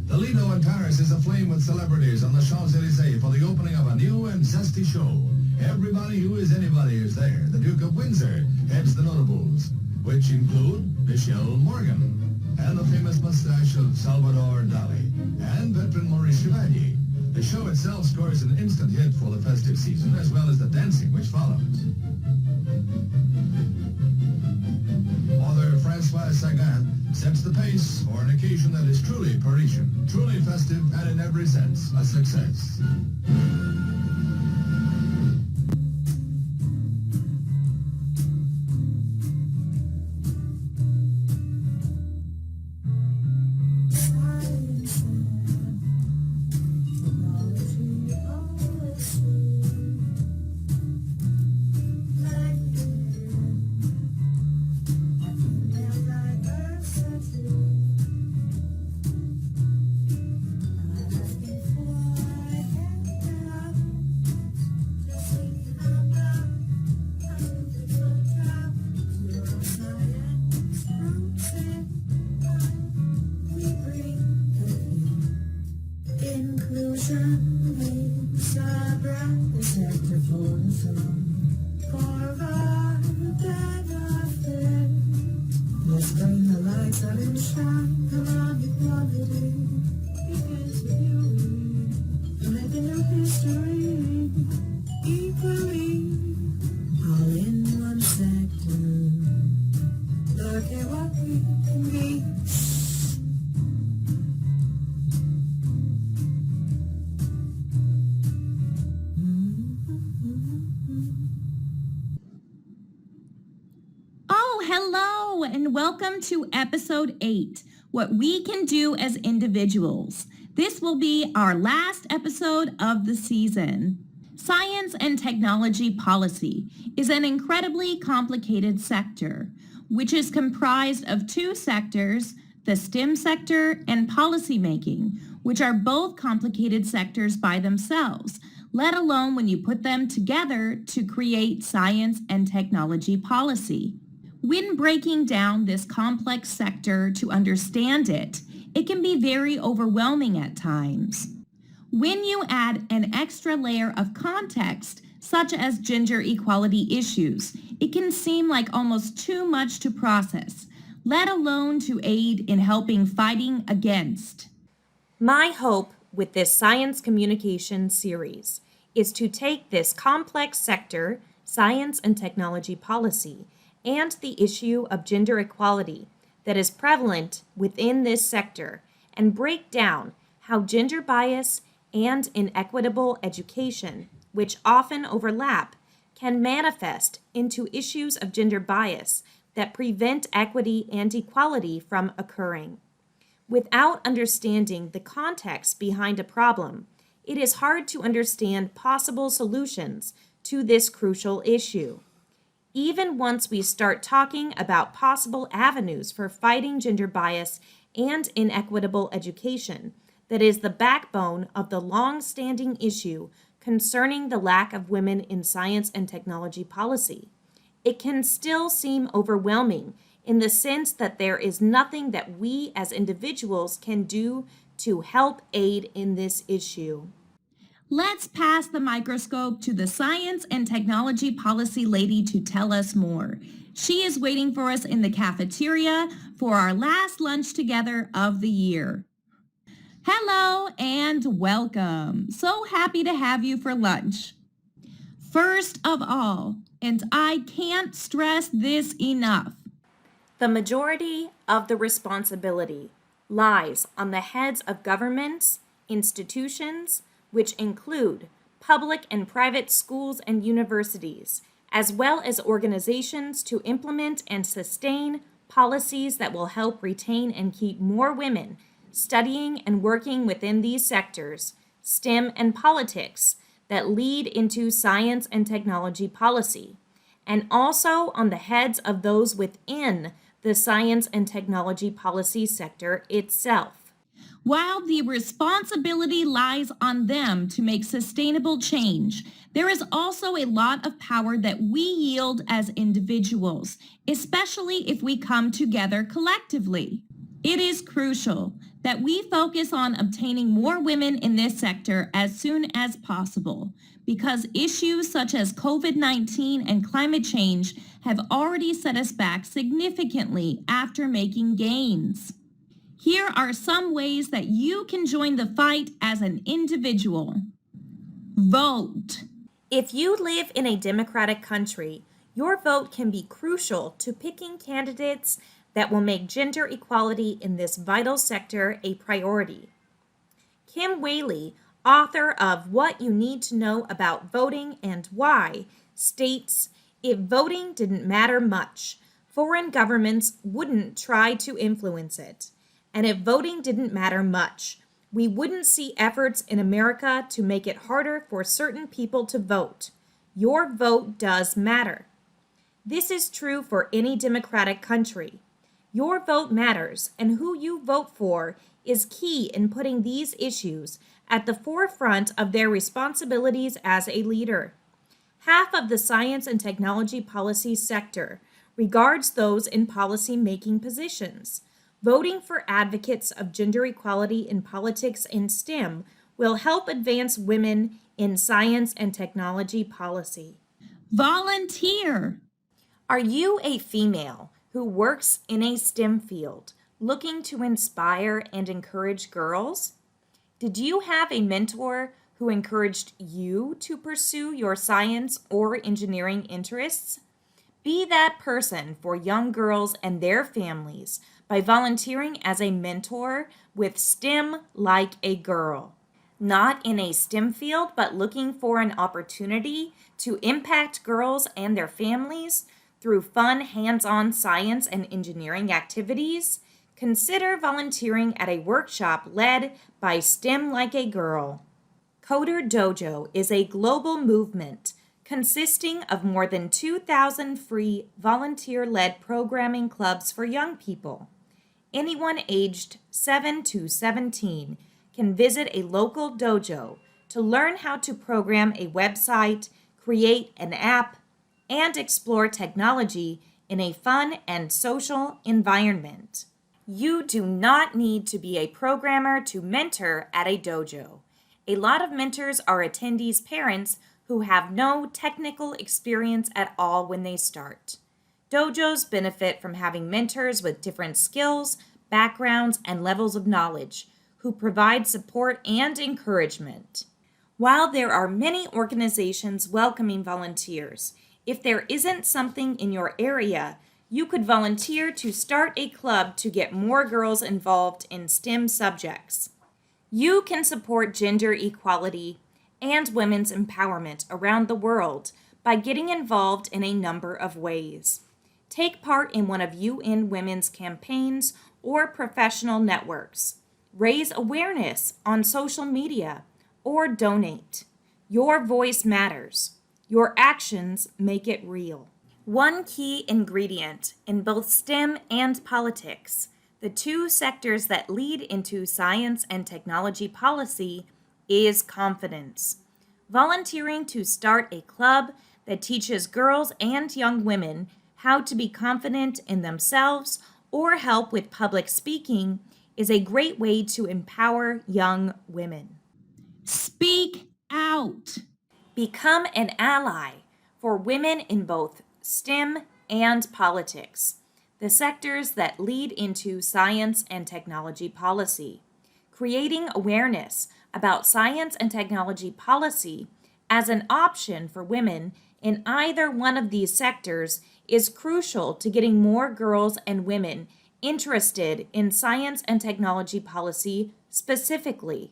The Lido in Paris is aflame with celebrities on the Champs-Élysées for the opening of a new and zesty show. Everybody who is anybody is there. The Duke of Windsor heads the notables, which include Michelle Morgan and the famous mustache of Salvador Dali and veteran Maurice Chevalier. The show itself scores an instant hit for the festive season, as well as the dancing which follows. Author Francois Sagan sets the pace for an occasion that is truly Parisian, truly festive, and in every sense, a success. Hello and welcome to episode 8, What We Can Do as Individuals. This will be our last episode of the season. Science and technology policy is an incredibly complicated sector, which is comprised of two sectors, the STEM sector and policymaking, which are both complicated sectors by themselves, let alone when you put them together to create science and technology policy. When breaking down this complex sector to understand it, it can be very overwhelming at times. When you add an extra layer of context, such as gender equality issues, it can seem like almost too much to process, let alone to aid in helping fighting against. My hope with this science communication series is to take this complex sector, science and technology policy, and the issue of gender equality that is prevalent within this sector and break down how gender bias and inequitable education, which often overlap, can manifest into issues of gender bias that prevent equity and equality from occurring. Without understanding the context behind a problem, it is hard to understand possible solutions to this crucial issue. Even once we start talking about possible avenues for fighting gender bias and inequitable education, that is the backbone of the long-standing issue concerning the lack of women in science and technology policy, it can still seem overwhelming in the sense that there is nothing that we as individuals can do to help aid in this issue. Let's pass the microscope to the science and technology policy lady to tell us more. She is waiting for us in the cafeteria for our last lunch together of the year. Hello and welcome. So happy to have you for lunch. First of all, and I can't stress this enough, the majority of the responsibility lies on the heads of governments, institutions, which include public and private schools and universities, as well as organizations to implement and sustain policies that will help retain and keep more women studying and working within these sectors, STEM and politics, that lead into science and technology policy, and also on the heads of those within the science and technology policy sector itself. While the responsibility lies on them to make sustainable change, there is also a lot of power that we yield as individuals, especially if we come together collectively. It is crucial that we focus on obtaining more women in this sector as soon as possible, because issues such as COVID-19 and climate change have already set us back significantly after making gains. Here are some ways that you can join the fight as an individual. Vote. If you live in a democratic country, your vote can be crucial to picking candidates that will make gender equality in this vital sector a priority. Kim Whaley, author of What You Need to Know About Voting and Why, states, if voting didn't matter much, foreign governments wouldn't try to influence it. And if voting didn't matter much, we wouldn't see efforts in America to make it harder for certain people to vote. Your vote does matter. This is true for any democratic country. Your vote matters, and who you vote for is key in putting these issues at the forefront of their responsibilities as a leader. Half of the science and technology policy sector regards those in policy-making positions. Voting for advocates of gender equality in politics and STEM will help advance women in science and technology policy. Volunteer. Are you a female who works in a STEM field looking to inspire and encourage girls? Did you have a mentor who encouraged you to pursue your science or engineering interests? Be that person for young girls and their families by volunteering as a mentor with STEM Like a Girl. Not in a STEM field, but looking for an opportunity to impact girls and their families through fun hands-on science and engineering activities? Consider volunteering at a workshop led by STEM Like a Girl. Coder Dojo is a global movement consisting of more than 2,000 free volunteer-led programming clubs for young people. Anyone aged 7 to 17 can visit a local dojo to learn how to program a website, create an app, and explore technology in a fun and social environment. You do not need to be a programmer to mentor at a dojo. A lot of mentors are attendees' parents who have no technical experience at all when they start. Dojos benefit from having mentors with different skills, backgrounds, and levels of knowledge who provide support and encouragement. While there are many organizations welcoming volunteers, if there isn't something in your area, you could volunteer to start a club to get more girls involved in STEM subjects. You can support gender equality and women's empowerment around the world by getting involved in a number of ways. Take part in one of UN Women's campaigns or professional networks. Raise awareness on social media or donate. Your voice matters. Your actions make it real. One key ingredient in both STEM and politics, the two sectors that lead into science and technology policy, is confidence. Volunteering to start a club that teaches girls and young women how to be confident in themselves or help with public speaking is a great way to empower young women. Speak out. Become an ally for women in both STEM and politics, the sectors that lead into science and technology policy. Creating awareness about science and technology policy as an option for women in either one of these sectors is crucial to getting more girls and women interested in science and technology policy specifically.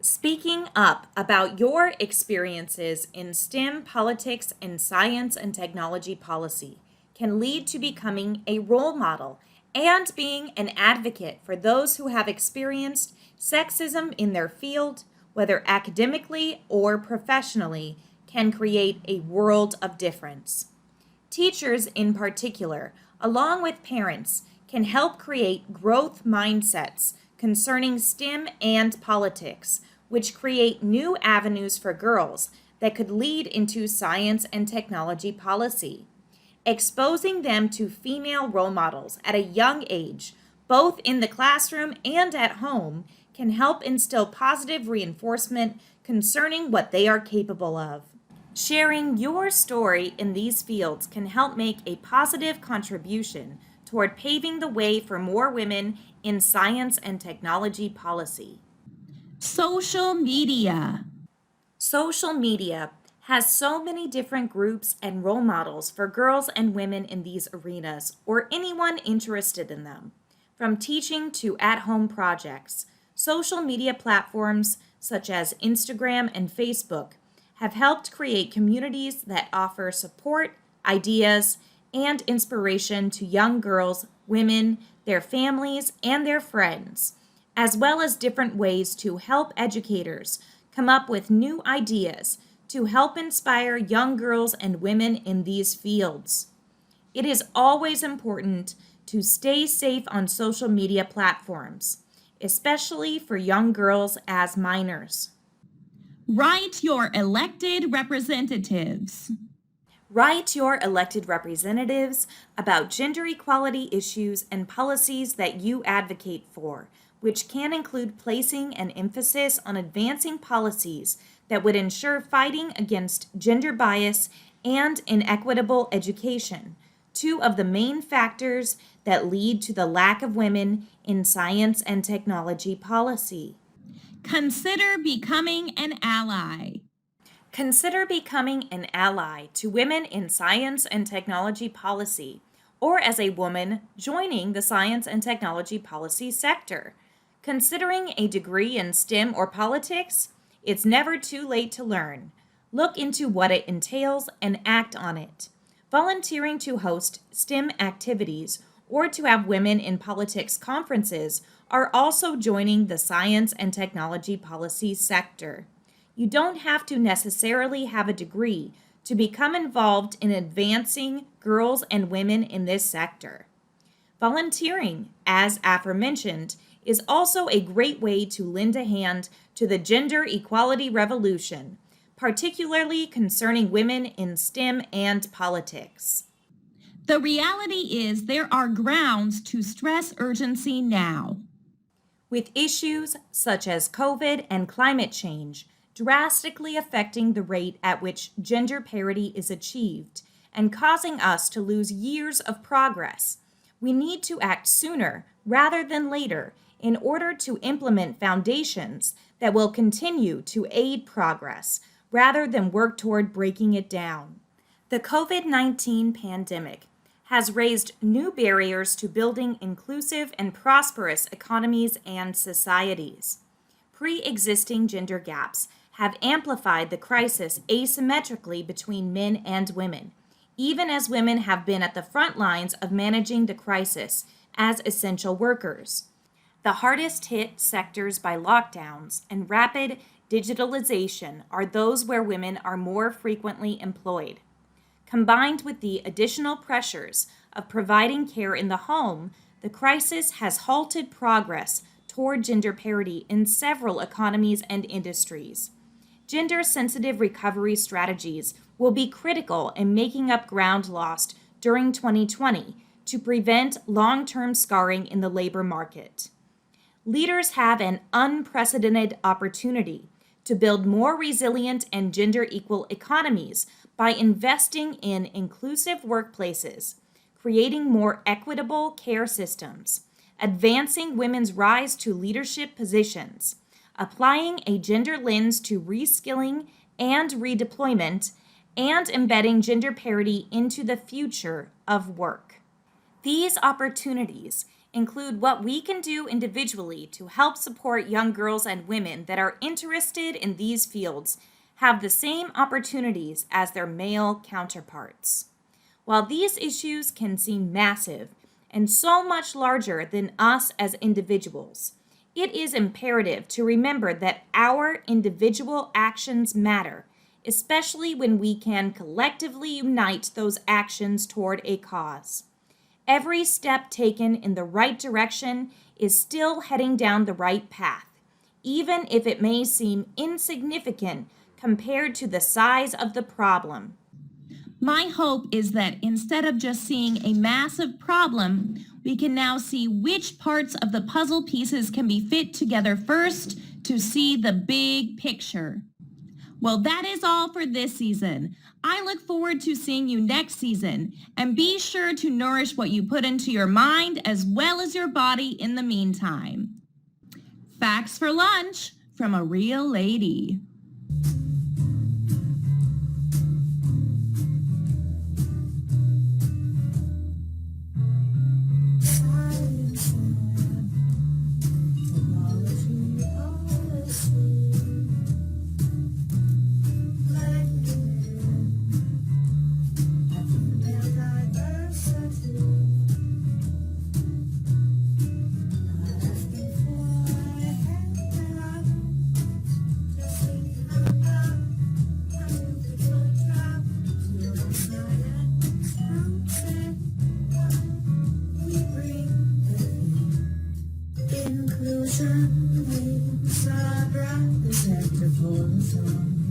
Speaking up about your experiences in STEM, politics, and science and technology policy can lead to becoming a role model and being an advocate for those who have experienced sexism in their field, whether academically or professionally, can create a world of difference. Teachers in particular, along with parents, can help create growth mindsets concerning STEM and politics, which create new avenues for girls that could lead into science and technology policy. Exposing them to female role models at a young age both in the classroom and at home, can help instill positive reinforcement concerning what they are capable of. Sharing your story in these fields can help make a positive contribution toward paving the way for more women in science and technology policy. Social media. Social media has so many different groups and role models for girls and women in these arenas or anyone interested in them. From teaching to at-home projects, social media platforms such as Instagram and Facebook have helped create communities that offer support, ideas, and inspiration to young girls, women, their families, and their friends, as well as different ways to help educators come up with new ideas to help inspire young girls and women in these fields. It is always important to stay safe on social media platforms, especially for young girls as minors. Write your elected representatives. Write your elected representatives about gender equality issues and policies that you advocate for, which can include placing an emphasis on advancing policies that would ensure fighting against gender bias and inequitable education, two of the main factors that lead to the lack of women in science and technology policy. Consider becoming an ally. Consider becoming an ally to women in science and technology policy, or as a woman joining the science and technology policy sector. Considering a degree in STEM or politics, it's never too late to learn. Look into what it entails and act on it. Volunteering to host STEM activities or to have women in politics conferences are also joining the science and technology policy sector. You don't have to necessarily have a degree to become involved in advancing girls and women in this sector. Volunteering, as aforementioned, is also a great way to lend a hand to the gender equality revolution, particularly concerning women in STEM and politics. The reality is there are grounds to stress urgency now. With issues such as COVID and climate change drastically affecting the rate at which gender parity is achieved and causing us to lose years of progress, we need to act sooner rather than later in order to implement foundations that will continue to aid progress rather than work toward breaking it down. The COVID-19 pandemic has raised new barriers to building inclusive and prosperous economies and societies. Pre-existing gender gaps have amplified the crisis asymmetrically between men and women, even as women have been at the front lines of managing the crisis as essential workers. The hardest hit sectors by lockdowns and rapid digitalization are those where women are more frequently employed. Combined with the additional pressures of providing care in the home, the crisis has halted progress toward gender parity in several economies and industries. Gender-sensitive recovery strategies will be critical in making up ground lost during 2020 to prevent long-term scarring in the labor market. Leaders have an unprecedented opportunity to build more resilient and gender-equal economies by investing in inclusive workplaces, creating more equitable care systems, advancing women's rise to leadership positions, applying a gender lens to reskilling and redeployment, and embedding gender parity into the future of work. These opportunities include what we can do individually to help support young girls and women that are interested in these fields have the same opportunities as their male counterparts. While these issues can seem massive and so much larger than us as individuals, it is imperative to remember that our individual actions matter, especially when we can collectively unite those actions toward a cause. Every step taken in the right direction is still heading down the right path, even if it may seem insignificant compared to the size of the problem. My hope is that instead of just seeing a massive problem, we can now see which parts of the puzzle pieces can be fit together first to see the big picture. Well, that is all for this season. I look forward to seeing you next season, and be sure to nourish what you put into your mind as well as your body in the meantime. Facts for lunch from a real lady. Inclusion means our brother's active for the song.